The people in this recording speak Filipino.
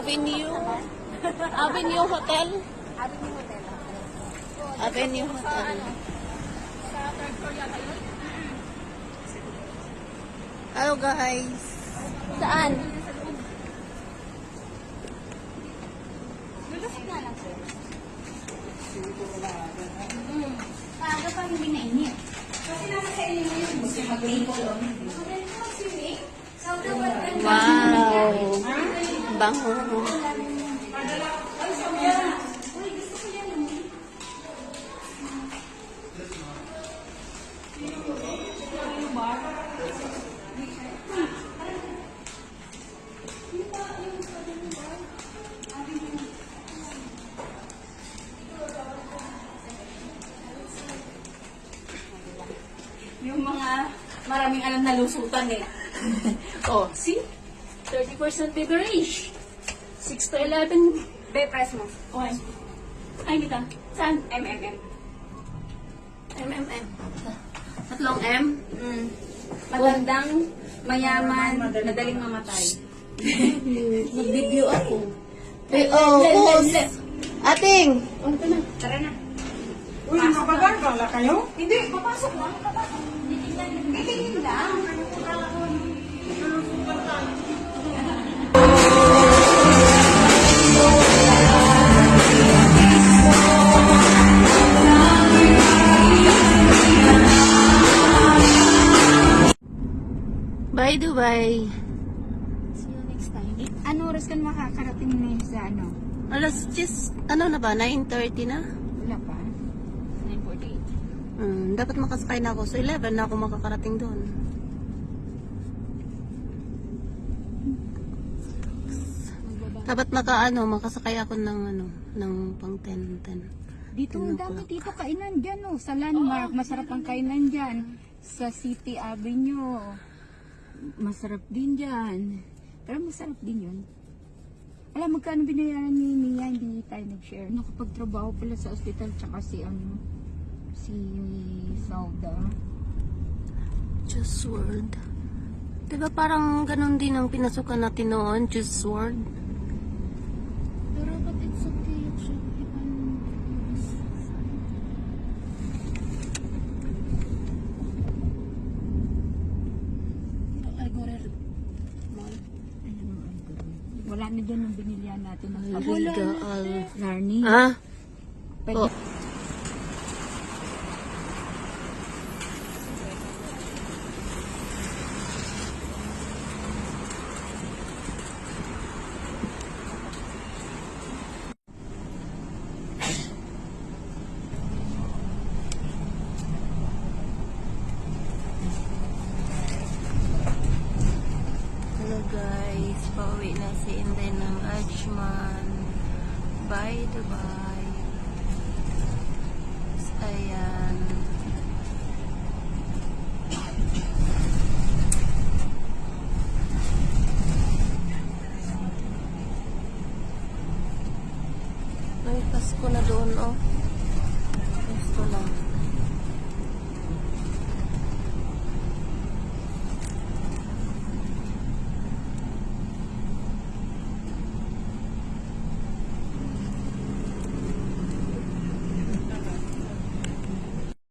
Avenue. Avenue Hotel. Avenue Hotel. Avenue Hotel. Sa third floor yata yun? Hello guys. Saan? Lulusot nga lang sir. Maaga pa hindi nainit. Kasi nasa sa inyo yun. Gusto mag-label on. Wow. Bango. Yung mga maraming alam na lusutan eh. Oh, see? 30% beverage. 6 to 11. Be, press mo. Okay. Ay, Mita. Saan? MMM. MMM. Tatlong M. Magandang, mayaman, madaling mamatay. Nag-video ako. Pause. Ating. Oh, ito na. Tara na. Uy, nakagagala kayo? Hindi, papasok lang. Titingin lang. Bye Dubai. See you next time. Ano oras ka makakarating na sa ano? Alas 10, ano na ba? 9:30 na? Wala pa. 9:48. Dapat makasakay na ako. So 11 na ako makakarating doon. Dapat makasakay ako ng ng pang 10. Dito ang dami dito kainan dyan oh. Sa Landmark, masarap ang kainan dyan. Sa City Avenue, masarap din dyan. Pero masarap din yun. Alam, magkano binayaran ni Mia, hindi tayo nag-share. Nakapagtrabaho pala sa ospital, tsaka si Sauda. Just World. Diba parang ganun din ang pinasukan natin noon, Just World? Pero but it's okay actually. Wala na dyan yung binilihan natin. Liga Narni. Ah? Pwede. Oh. Hello guys, pauwi na si Inday ng Ajman. Bye Dubai. Ayan. Ay, Pasko na doon oh. Pasko lang.